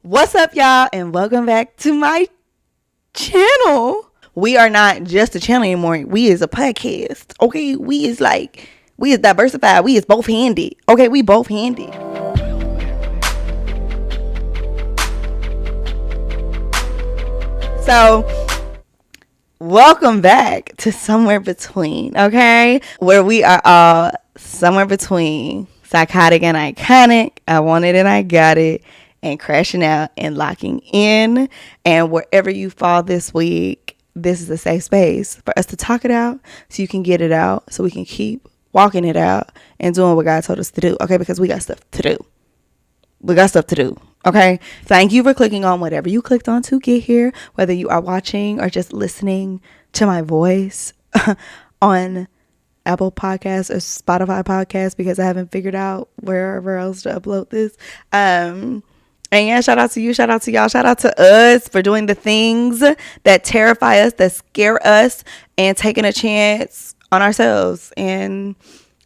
What's up, y'all, and welcome back to my channel. We are not just a channel anymore. We is a podcast. Okay, we is diversified. We is both handy. Okay, we both handy. So, welcome back to Somewhere Between, okay? Where we are all somewhere between psychotic and iconic. I want it and I got it. And crashing out and locking in. And wherever you fall this week, this is a safe space for us to talk it out so you can get it out, so we can keep walking it out and doing what God told us to do. Okay, because we got stuff to do. Okay, thank you for clicking on whatever you clicked on to get here, whether you are watching or just listening to my voice on Apple Podcasts or Spotify Podcasts, because I haven't figured out wherever else to upload this. And yeah, shout out to you, shout out to y'all, shout out to us for doing the things that terrify us, that scare us, and taking a chance on ourselves. And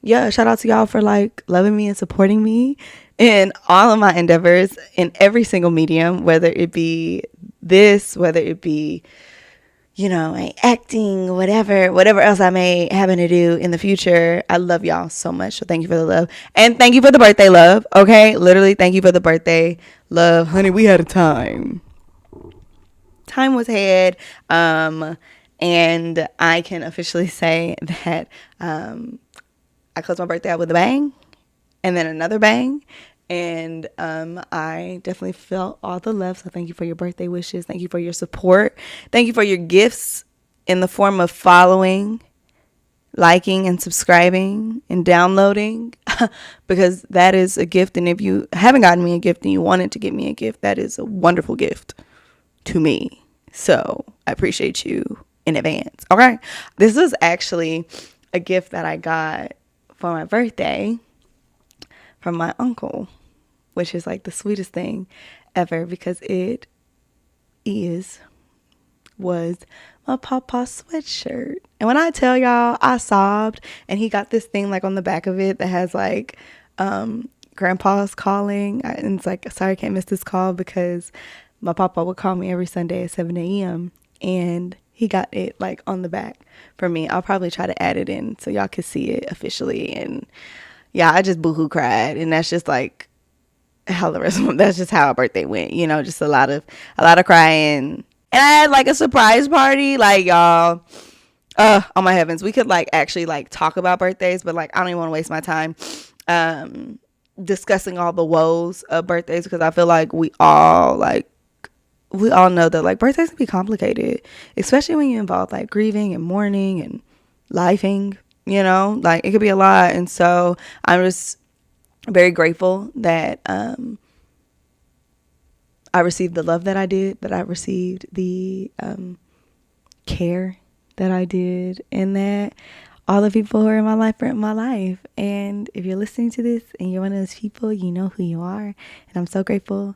yeah, shout out to y'all for loving me and supporting me in all of my endeavors in every single medium, whether it be this, whether it be, acting, whatever else I may happen to do in the future. I love y'all so much. So thank you for the love. And thank you for the birthday love. Okay. Literally, thank you for the birthday love. Honey, we had a time. Time was had. And I can officially say that I closed my birthday out with a bang and then another bang. And I definitely felt all the love. So thank you for your birthday wishes. Thank you for your support. Thank you for your gifts in the form of following, liking, and subscribing and downloading, because that is a gift. And if you haven't gotten me a gift and you wanted to get me a gift, that is a wonderful gift to me. So I appreciate you in advance. Okay. This was actually a gift that I got for my birthday from my uncle, which is the sweetest thing ever, because it was my papa sweatshirt. And when I tell y'all, I sobbed. And he got this thing on the back of it that has grandpa's calling, and it's sorry, I can't miss this call, because my papa would call me every Sunday at 7 a.m. and he got it on the back for me. I'll probably try to add it in so y'all can see it officially. And yeah, I just boohoo cried, and that's just how the rest of them, that's just how our birthday went, just a lot of crying. And I had a surprise party, y'all, oh my heavens, we could actually talk about birthdays, but I don't even want to waste my time discussing all the woes of birthdays, because I feel we all know that birthdays can be complicated, especially when you involve grieving and mourning and lifing. It could be a lot. And so I'm just very grateful that I received the love that I did, that I received the care that I did, and that all the people who are in my life are in my life. And if you're listening to this and you're one of those people, you know who you are. And I'm so grateful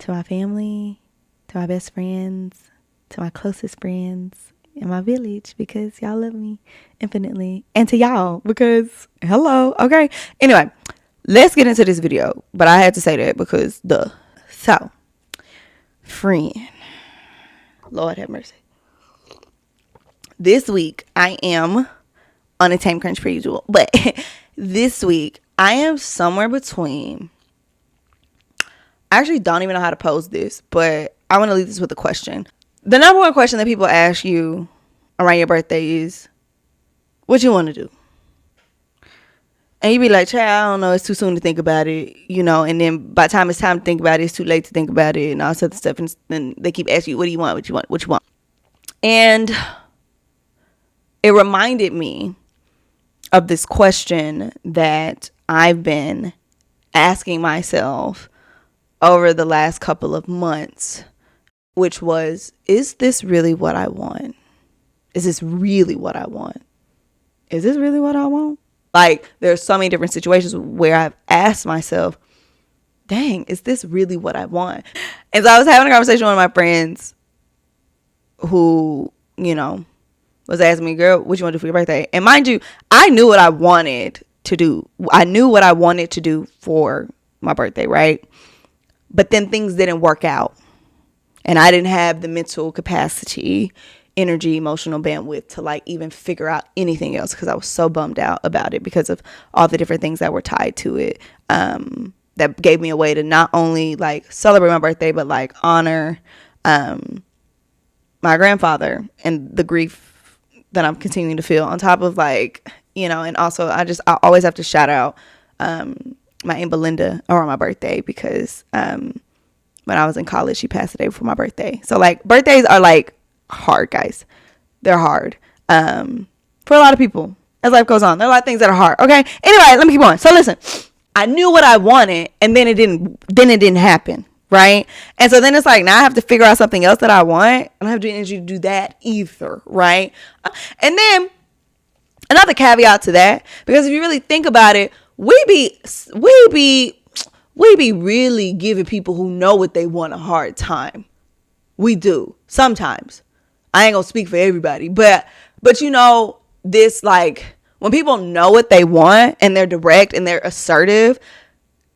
to my family, to my best friends, to my closest friends, in my village, because y'all love me infinitely, and to y'all because hello. Okay, anyway, let's get into this video, but I had to say that because so friend, Lord have mercy, this week I am on a tame crunch per usual, but this week I am somewhere between, I actually don't even know how to pose this, but I want to leave this with a question. The number one question that people ask you around your birthday is, what you want to do? And you be like, child, I don't know, it's too soon to think about it, and then by the time it's time to think about it, it's too late to think about it and all sorts of stuff. And then they keep asking you, what do you want? What you want? What you want? And it reminded me of this question that I've been asking myself over the last couple of months, which was, is this really what I want? Is this really what I want? Is this really what I want? There's so many different situations where I've asked myself, dang, is this really what I want? And so I was having a conversation with my friends who, was asking me, girl, what you want to do for your birthday? And mind you, I knew what I wanted to do. I knew what I wanted to do for my birthday, right? But then things didn't work out. And I didn't have the mental capacity, energy, emotional bandwidth to like even figure out anything else, because I was so bummed out about it because of all the different things that were tied to it. That gave me a way to not only like celebrate my birthday, but like honor my grandfather and the grief that I'm continuing to feel, on top of like, you know, and also I always have to shout out my Aunt Belinda around my birthday, because when I was in college, she passed the day before my birthday. So like birthdays are like hard, guys. They're hard for a lot of people as life goes on. There are a lot of things that are hard. Okay. Anyway, let me keep going. So listen, I knew what I wanted, and then it didn't happen. Right. And so then it's like, now I have to figure out something else that I want. I don't have the energy to do that either. Right. And then another caveat to that, because if you really think about it, we be really giving people who know what they want a hard time. We do sometimes. I ain't gonna speak for everybody, but you know, this, like, when people know what they want and they're direct and they're assertive,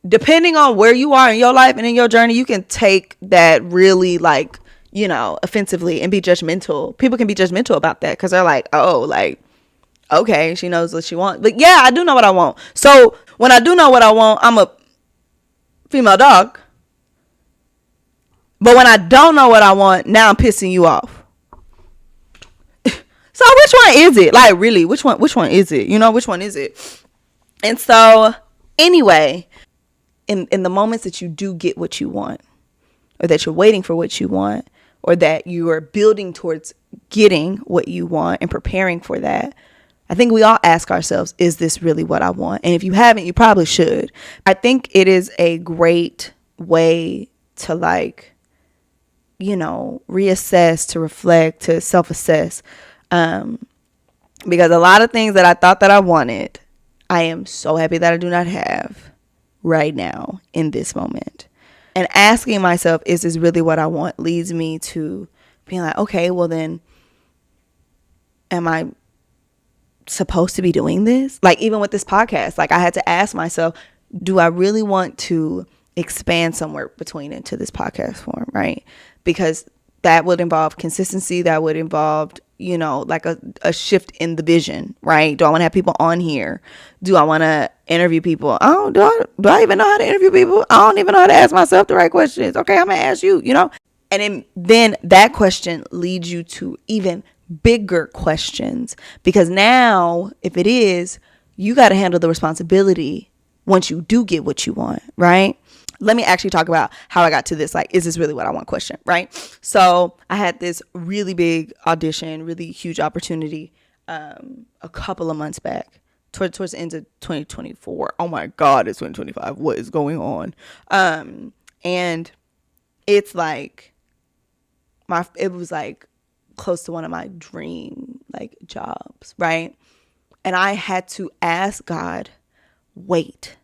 depending on where you are in your life and in your journey, you can take that really, like, you know, offensively and be judgmental. People can be judgmental about that because they're like, oh, like, okay, she knows what she wants. But yeah, I do know what I want. So when I do know what I want, I'm a female dog. But when I don't know what I want, now I'm pissing you off. So which one is it? Like, really, which one is it? You know, which one is it? And so anyway, in the moments that you do get what you want, or that you're waiting for what you want, or that you are building towards getting what you want and preparing for that, I think we all ask ourselves, is this really what I want? And if you haven't, you probably should. I think it is a great way to, like, you know, reassess, to reflect, to self-assess. Because a lot of things that I thought that I wanted, I am so happy that I do not have right now in this moment. And asking myself, is this really what I want, leads me to being like, okay, well then, am I supposed to be doing this? Like, even with this podcast, like, I had to ask myself, do I really want to expand somewhere between into this podcast form, right? Because that would involve consistency, that would involve, you know, like a shift in the vision, right? Do I want to have people on here? Do I want to interview people? Do I even know how to interview people? I don't even know how to ask myself the right questions. Okay, I'm gonna ask you, you know? And then that question leads you to even bigger questions, because now, if it is, you got to handle the responsibility once you do get what you want, right? Let me actually talk about how I got to this, like, is this really what I want question, right? So I had this really big audition, really huge opportunity a couple of months back, towards the end of 2024. Oh my God, it's 2025. What is going on? And it's like, it was like close to one of my dream, like, jobs, right? And I had to ask God, wait,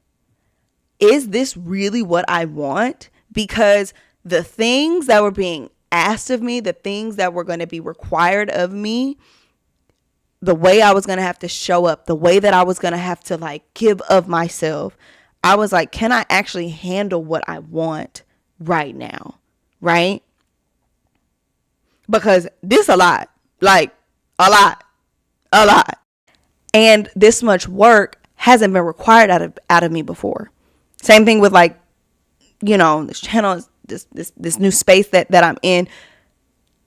is this really what I want? Because the things that were being asked of me, the things that were going to be required of me, the way I was going to have to show up, the way that I was going to have to, like, give of myself, I was like, can I actually handle what I want right now? Right? Because this a lot, like, a lot. And this much work hasn't been required out of me before. Same thing with, like, you know, this channel, this new space that I'm in.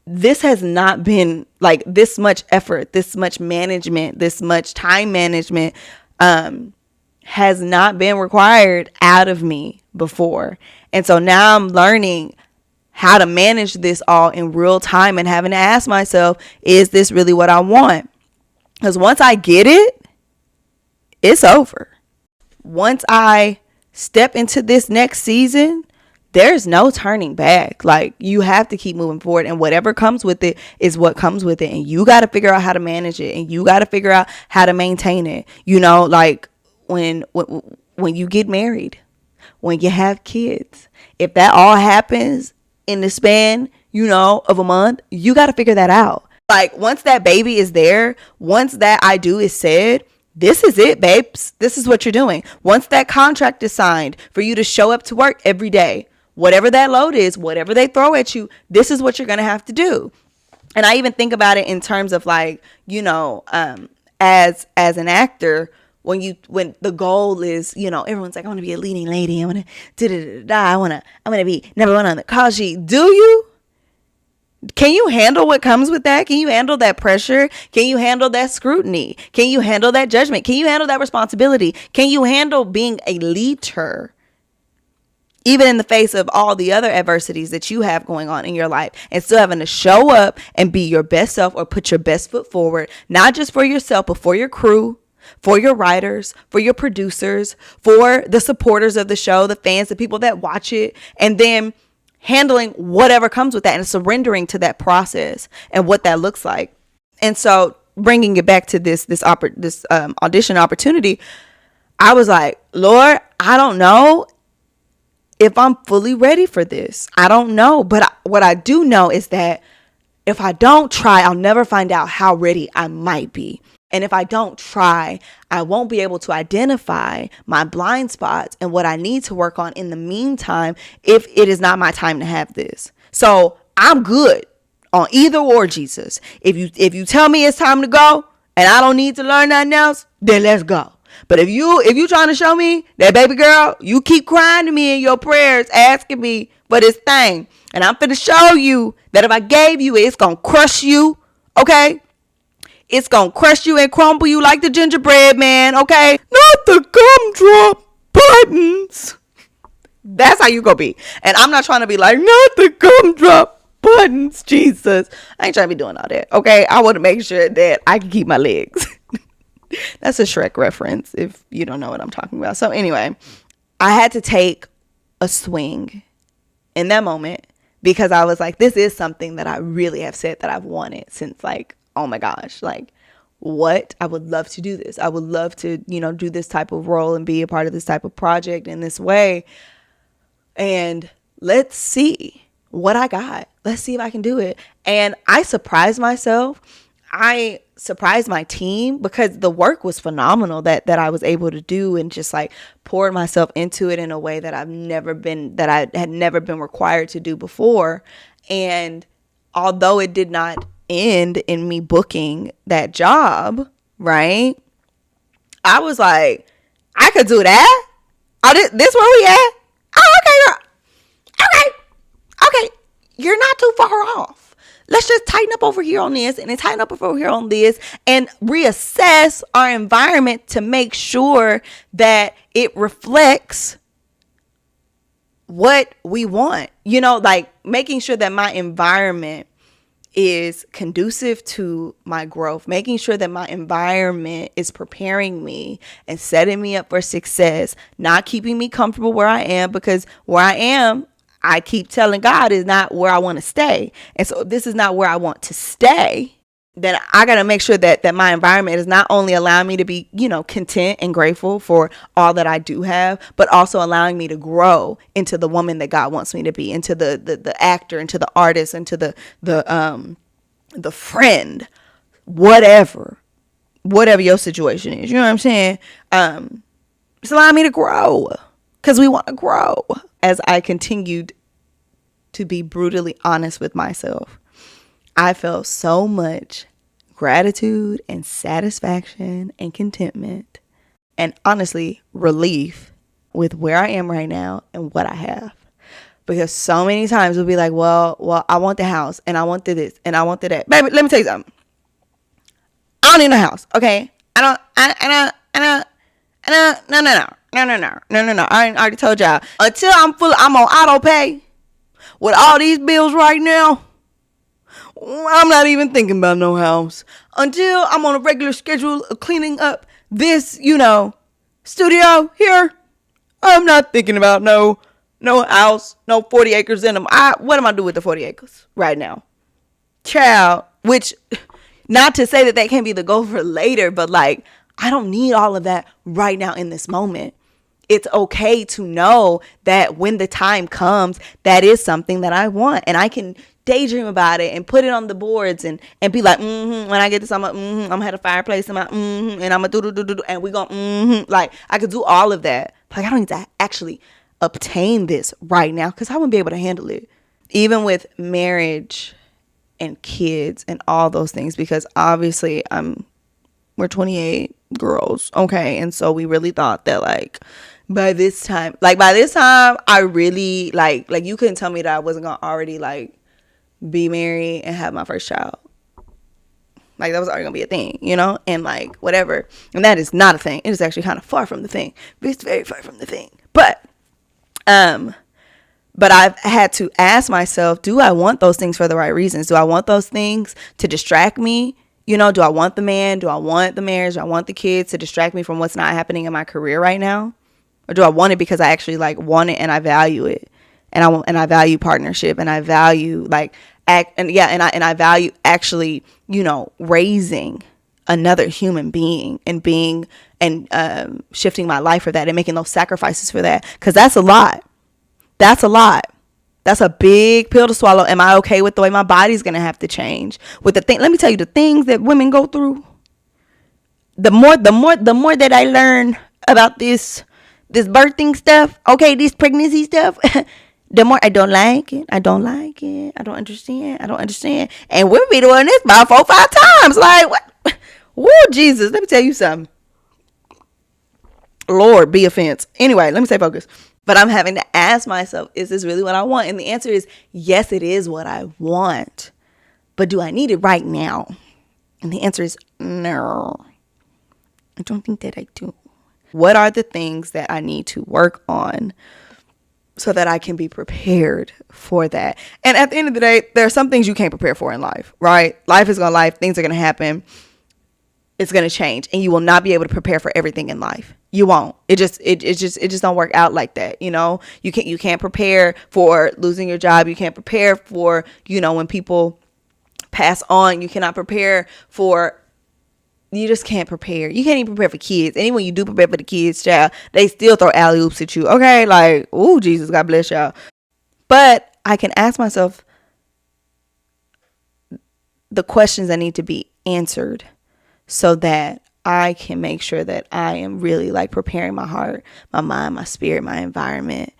This has not been, like, this much effort, this much management, this much time management has not been required out of me before. And so now I'm learning how to manage this all in real time and having to ask myself, is this really what I want? Because once I get it, it's over. Once I step into this next season, there's no turning back. Like, you have to keep moving forward, and whatever comes with it is what comes with it. And you got to figure out how to manage it, and you got to figure out how to maintain it. You know, like when you get married, when you have kids, if that all happens in the span, you know, of a month, you got to figure that out. Like, once that baby is there, once that I do is said, this is it, babes. This is what you're doing. Once that contract is signed for you to show up to work every day, whatever that load is, whatever they throw at you, this is what you're going to have to do. And I even think about it in terms of like, you know, as an actor, when the goal is, you know, everyone's like, I want to be a leading lady. I want to I want to be number one on the call sheet. Do you? Can you handle what comes with that? Can you handle that pressure? Can you handle that scrutiny? Can you handle that judgment? Can you handle that responsibility? Can you handle being a leader, even in the face of all the other adversities that you have going on in your life, and still having to show up and be your best self, or put your best foot forward, not just for yourself, but for your crew, for your writers, for your producers, for the supporters of the show, the fans, the people that watch it, and then handling whatever comes with that and surrendering to that process and what that looks like. And so bringing it back to this audition opportunity, I was like, Lord, I don't know if I'm fully ready for this. I don't know. But what I do know is that if I don't try, I'll never find out how ready I might be. And if I don't try, I won't be able to identify my blind spots and what I need to work on in the meantime, if it is not my time to have this. So I'm good on either or, Jesus. If you tell me it's time to go and I don't need to learn nothing else, then let's go. But if you trying to show me that, baby girl, you keep crying to me in your prayers, asking me for this thing, and I'm finna show you that if I gave you it, it's gonna crush you, okay? It's going to crush you and crumble you like the gingerbread man, okay? Not the gumdrop buttons. That's how you going to be. And I'm not trying to be like, not the gumdrop buttons, Jesus. I ain't trying to be doing all that, okay? I want to make sure that I can keep my legs. That's a Shrek reference if you don't know what I'm talking about. So anyway, I had to take a swing in that moment because I was like, this is something that I really have said that I've wanted since, like, oh my gosh, like, what? I would love to do this. I would love to, you know, do this type of role and be a part of this type of project in this way. And let's see what I got. Let's see if I can do it. And I surprised myself. I surprised my team because the work was phenomenal that I was able to do, and just like poured myself into it in a way that I had never been required to do before. And although it did not end in me booking that job, right? I was like, I could do that. Oh, this where we at? Oh, okay, girl. Okay. You're not too far off. Let's just tighten up over here on this, and then tighten up over here on this, and reassess our environment to make sure that it reflects what we want. You know, like making sure that my environment is conducive to my growth, making sure that my environment is preparing me and setting me up for success, not keeping me comfortable where I am, because where I am, I keep telling God, is not where I want to stay. And so if this is not where I want to stay, then I got to make sure that my environment is not only allowing me to be, you know, content and grateful for all that I do have, but also allowing me to grow into the woman that God wants me to be, into the actor, into the artist, into the friend, whatever your situation is. You know what I'm saying? It's allowing me to grow, because we want to grow. As I continued to be brutally honest with myself, I felt so much gratitude and satisfaction and contentment, and honestly, relief with where I am right now and what I have. Because so many times we'll be like, well, I want the house, and I want this, and I want that. Baby, let me tell you something. I don't need a house, okay? No. I already told y'all. Until I'm on auto pay with all these bills right now, I'm not even thinking about no house. Until I'm on a regular schedule of cleaning up this, you know, studio here, I'm not thinking about no house, no 40 acres in them. What am I doing with the 40 acres right now? Child, which, not to say that can be the goal for later, but like, I don't need all of that right now in this moment. It's okay to know that when the time comes, that is something that I want, and I can daydream about it and put it on the boards and be like, when I get this, I'm gonna have a fireplace in my, and I'm gonna do, and we gonna, like, I could do all of that. Like, I don't need to actually, obtain this right now because I wouldn't be able to handle it. Even with marriage and kids and all those things, because obviously we're 28 girls, okay, and so we really thought that like by this time I really like you couldn't tell me that I wasn't gonna already like be married and have my first child. Like that was already gonna be a thing, you know, and like whatever. And that is not a thing. It is actually kind of far from the thing. It's very far from the thing. But I've had to ask myself, do I want those things for the right reasons? Do I want those things to distract me? You know, do I want the man? Do I want the marriage? Do I want the kids to distract me from what's not happening in my career right now? Or do I want it because I actually like want it and I value it? And I value partnership, and I value like I value actually, you know, raising another human being and being and shifting my life for that and making those sacrifices for that, because that's a lot. That's a big pill to swallow. Am I okay with the way my body's gonna have to change with the thing? Let me tell you, the things that women go through, the more that I learn about this birthing stuff, okay, this pregnancy stuff, the more I don't like it. I don't understand. And we'll be doing this about 4 or 5 times. Like, what? Woo, Jesus. Let me tell you something. Lord, be offense. Anyway, let me stay focused. But I'm having to ask myself, is this really what I want? And the answer is, yes, it is what I want. But do I need it right now? And the answer is no. I don't think that I do. What are the things that I need to work on so that I can be prepared for that? And at the end of the day, there are some things you can't prepare for in life, right? Life is going to life. Things are going to happen. It's going to change, and you will not be able to prepare for everything in life. You won't. It just don't work out like that. You know, you can't prepare for losing your job. You can't prepare for, you know, when people pass on. You cannot prepare for, you just can't prepare. You can't even prepare for kids. And even when you do prepare for the kids, child, they still throw alley oops at you. Okay. Like, oh, Jesus, God bless y'all. But I can ask myself the questions that need to be answered so that I can make sure that I am really like preparing my heart, my mind, my spirit, my environment,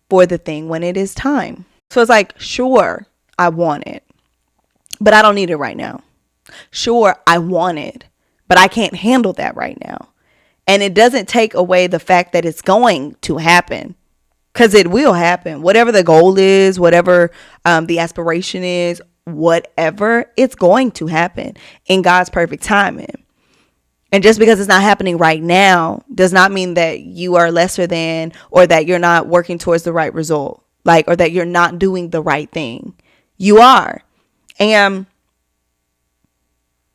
for the thing when it is time. So it's like, sure, I want it, but I don't need it right now. Sure, I want it, but I can't handle that right now. And it doesn't take away the fact that it's going to happen, because it will happen. Whatever the goal is, whatever the aspiration is, whatever, it's going to happen in God's perfect timing. And just because it's not happening right now does not mean that you are lesser than, or that you're not working towards the right result, like, or that you're not doing the right thing. You are. And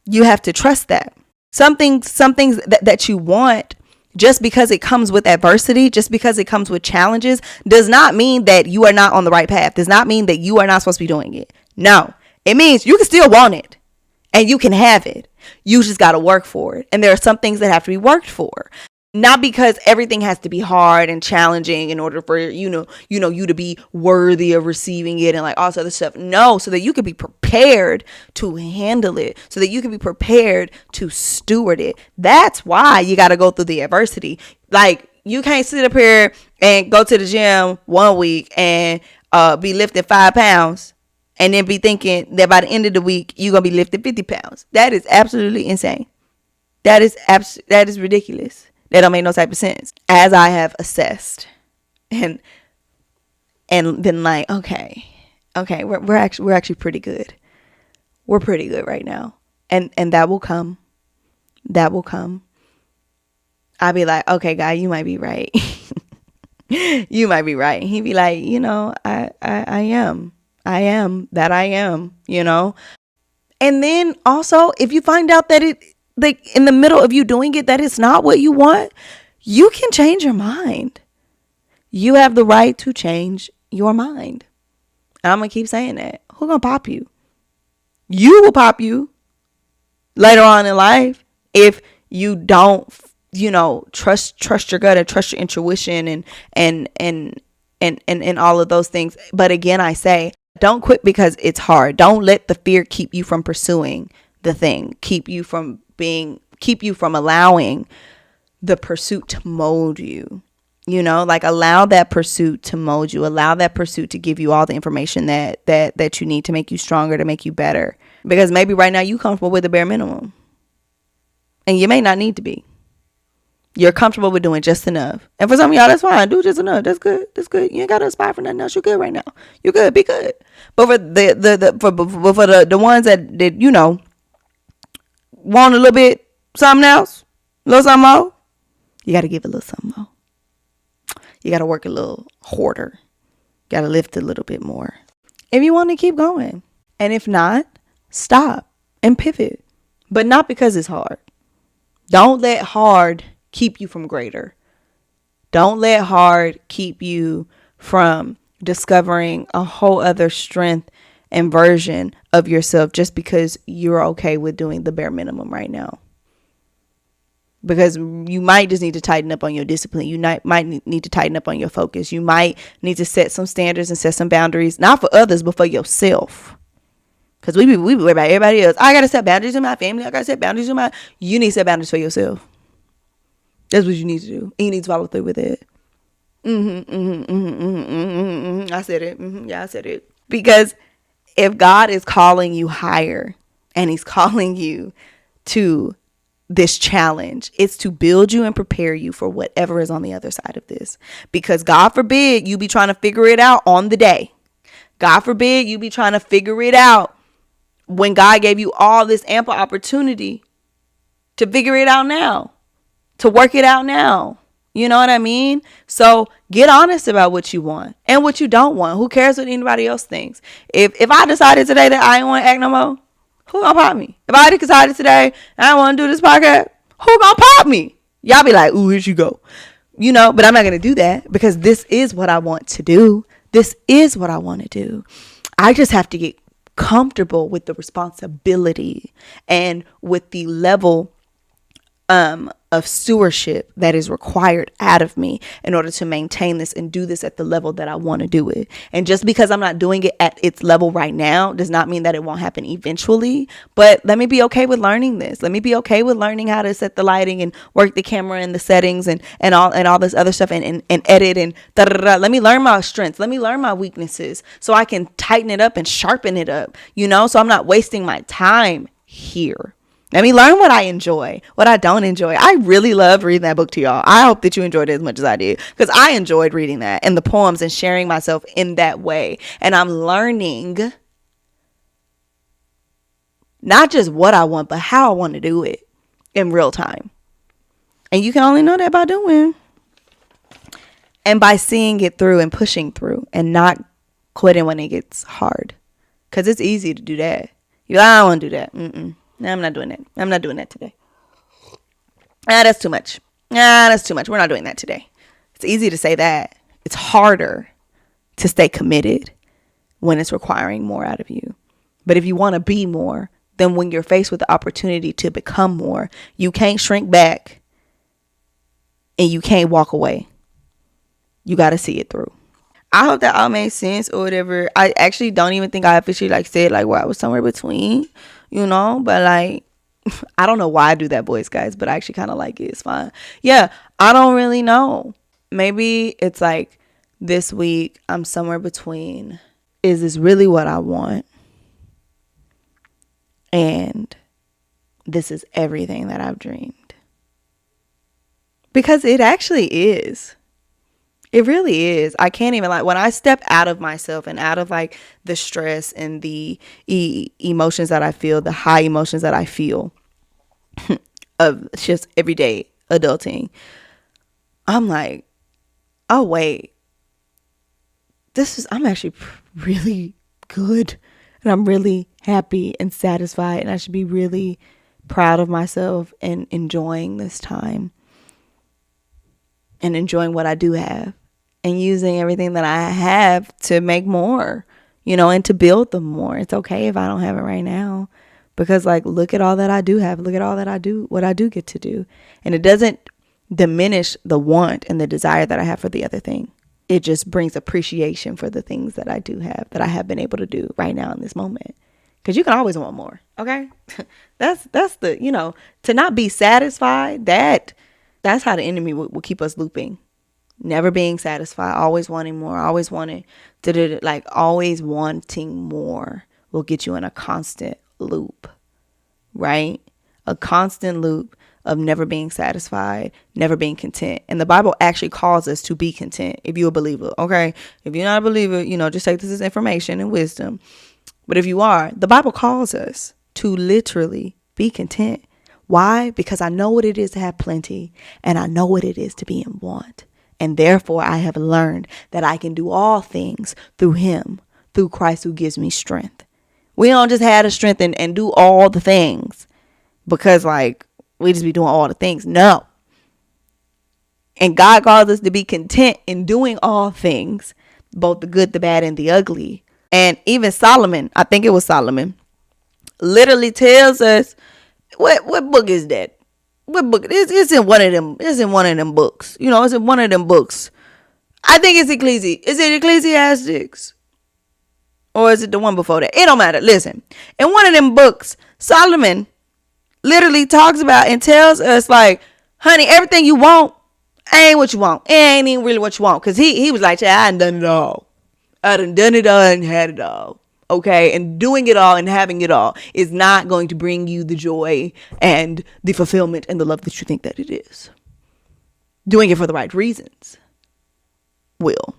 you have to trust that. Some things that you want, just because it comes with adversity, just because it comes with challenges, does not mean that you are not on the right path. Does not mean that you are not supposed to be doing it. No, it means you can still want it and you can have it. You just got to work for it. And there are some things that have to be worked for. Not because everything has to be hard and challenging in order for, you to be worthy of receiving it and like all this other stuff. No, so that you can be prepared to handle it, so that you can be prepared to steward it. That's why you got to go through the adversity. Like, you can't sit up here and go to the gym one week and be lifting 5 pounds and then be thinking that by the end of the week, you're going to be lifting 50 pounds. That is absolutely insane. That is ridiculous. That don't make no type of sense. As I have assessed and been like, okay, we're actually pretty good. We're pretty good right now. And that will come. That will come. I'll be like, okay, God, you might be right. You might be right. And he'd be like, I am, you know. And then also, if you find out that it, like, in the middle of you doing it, that it's not what you want, you can change your mind. You have the right to change your mind. And I'm going to keep saying that. Who's going to pop you? You will pop you later on in life if you don't, trust your gut and trust your intuition and all of those things. But again, I say, don't quit because it's hard. Don't let the fear keep you from pursuing the thing, keep you from allowing the pursuit to mold you. You know, like allow that pursuit to mold you. Allow that pursuit to give you all the information that you need to make you stronger, to make you better. Because maybe right now you comfortable with the bare minimum. And you may not need to be. You're comfortable with doing just enough. And for some of y'all, that's fine. Do just enough. That's good. That's good. You ain't got to aspire for nothing else. You're good right now. You're good. Be good. But for the ones that you know want a little bit something else, a little something more, you got to give a little something more. You got to work a little harder. Got to lift a little bit more if you want to keep going. And if not, stop and pivot. But not because it's hard. Don't let hard keep you from greater. Don't let hard keep you from discovering a whole other strength and version of yourself just because you're okay with doing the bare minimum right now. Because you might just need to tighten up on your discipline. You might need to tighten up on your focus. You might need to set some standards and set some boundaries, not for others, but for yourself. Because we be worried about everybody else. I got to set boundaries in my family. I got to set boundaries in my... You need to set boundaries for yourself. That's what you need to do. And you need to follow through with it. I said it. Yeah, I said it. Because if God is calling you higher and he's calling you to this challenge, it's to build you and prepare you for whatever is on the other side of this. Because God forbid you be trying to figure it out on the day. God forbid you be trying to figure it out when God gave you all this ample opportunity to figure it out now, to work it out now. You know what I mean? So get honest about what you want and what you don't want. Who cares what anybody else thinks? If I decided today that I ain't want to act no more, who gonna pop me? If I decided today I don't want to do this podcast, who gonna pop me? Y'all be like, ooh, here she go. You know, but I'm not going to do that because this is what I want to do. This is what I want to do. I just have to get comfortable with the responsibility and with the level of stewardship that is required out of me in order to maintain this and do this at the level that I want to do it. And just because I'm not doing it at its level right now does not mean that it won't happen eventually. But let me be okay with learning this. Let me be okay with learning how to set the lighting and work the camera and the settings and all this other stuff and edit and Let me learn my strengths. Let me learn my weaknesses so I can tighten it up and sharpen it up, so I'm not wasting my time here. Let me learn what I enjoy, what I don't enjoy. I really love reading that book to y'all. I hope that you enjoyed it as much as I did because I enjoyed reading that and the poems and sharing myself in that way. And I'm learning not just what I want, but how I want to do it in real time. And you can only know that by doing and by seeing it through and pushing through and not quitting when it gets hard. Because it's easy to do that. You're like, I don't want to do that. No, I'm not doing that. I'm not doing that today. That's too much. That's too much. We're not doing that today. It's easy to say that. It's harder to stay committed when it's requiring more out of you. But if you want to be more, then when you're faced with the opportunity to become more, you can't shrink back and you can't walk away. You got to see it through. I hope that all made sense or whatever. I actually don't even think I officially said where I was somewhere between, but I don't know why I do that voice, guys, but I actually kind of like it. It's fine. Yeah. I don't really know. Maybe it's this week I'm somewhere between, is this really what I want? And this is everything that I've dreamed. Because it actually is. It really is. I can't even when I step out of myself and out of the stress and the emotions that I feel, the high emotions that I feel of just everyday adulting, I'm like, oh wait, I'm actually really good and I'm really happy and satisfied and I should be really proud of myself and enjoying this time and enjoying what I do have and using everything that I have to make more, and to build them more. It's okay if I don't have it right now because look at all that I do have. Look at all that I do, what I do get to do. And it doesn't diminish the want and the desire that I have for the other thing. It just brings appreciation for the things that I do have, that I have been able to do right now in this moment. Because you can always want more. Okay. That's the, to not be satisfied, that's how the enemy will keep us looping. never being satisfied, always wanting more, always wanting to, like always wanting more will get you in a constant loop, right? A constant loop of never being satisfied, never being content. And the Bible actually calls us to be content if you're a believer, okay? If you're not a believer, just take this as information and wisdom. But if you are, the Bible calls us to literally be content. Why? Because I know what it is to have plenty, and I know what it is to be in want. And therefore, I have learned that I can do all things through him, through Christ who gives me strength. We don't just have the strength and do all the things because like we just be doing all the things. No. And God calls us to be content in doing all things, both the good, the bad, and the ugly. And even Solomon, I think it was Solomon, literally tells us, what book is that? What book? It's in one of them. It's in one of them books. It's in one of them books. I think it's Is it Ecclesiastics? Or is it the one before that? It don't matter. Listen, in one of them books, Solomon literally talks about and tells us like, honey, everything you want ain't what you want. It ain't even really what you want. Because he was like, I done done it all. I done it all and had it all. Okay, and doing it all and having it all is not going to bring you the joy and the fulfillment and the love that you think that it is. Doing it for the right reasons will.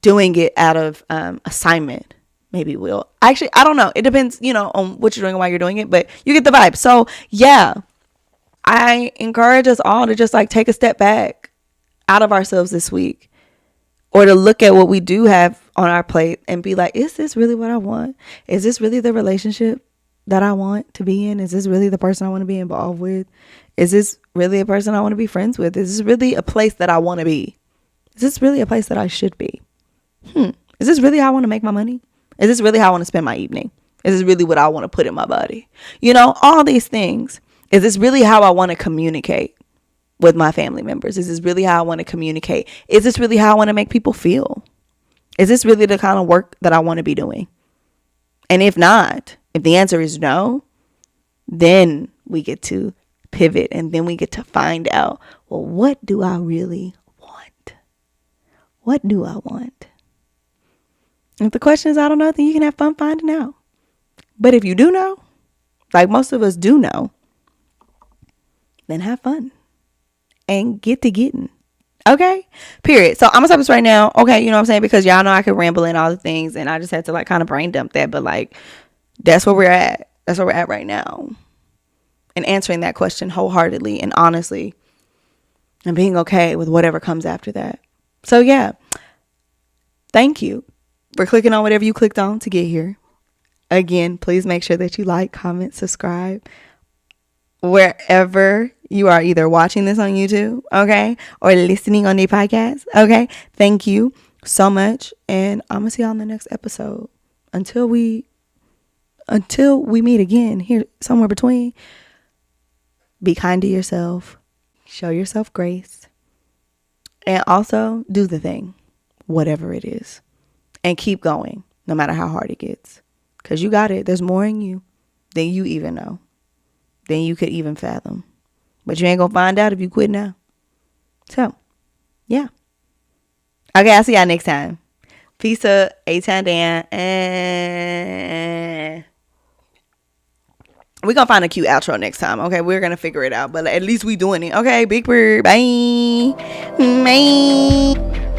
Doing it out of assignment maybe will. Actually, I don't know. It depends, on what you're doing and why you're doing it, but you get the vibe. So yeah, I encourage us all to just like take a step back out of ourselves this week, or to look at what we do have on our plate and be like, is this really what I want? Is this really the relationship that I want to be in? Is this really the person I want to be involved with? Is this really a person I want to be friends with? Is this really a place that I want to be? Is this really a place that I should be? Is this really how I want to make my money? Is this really how I want to spend my evening? Is this really what I want to put in my body? All these things. Is this really how I want to communicate with my family members? Is this really how I want to communicate? Is this really how I want to make people feel? Is this really the kind of work that I want to be doing? And if not, if the answer is no, then we get to pivot and then we get to find out, well, what do I really want? What do I want? If the question is, I don't know, then you can have fun finding out. But if you do know, like most of us do know, then have fun and get to getting. Okay, period. So I'm gonna stop this right now. Okay, you know what I'm saying? Because y'all know I could ramble in all the things and I just had to like kind of brain dump that. But like, that's where we're at. That's where we're at right now. And answering that question wholeheartedly and honestly and being okay with whatever comes after that. So yeah, thank you for clicking on whatever you clicked on to get here. Again, please make sure that you like, comment, subscribe wherever you are either watching this on YouTube, okay, or listening on the podcast, okay. Thank you so much, and I'm gonna see y'all in the next episode. Until we meet again here somewhere between. Be kind to yourself, show yourself grace, and also do the thing, whatever it is, and keep going no matter how hard it gets, because you got it. There's more in you than you even know, than you could even fathom. But you ain't gonna find out if you quit now. So, yeah. Okay, I'll see y'all next time. Peace up. A-Town down. And we're gonna find a cute outro next time. Okay, we're gonna figure it out. But at least we doing it. Okay, big bird. Bye. Bye.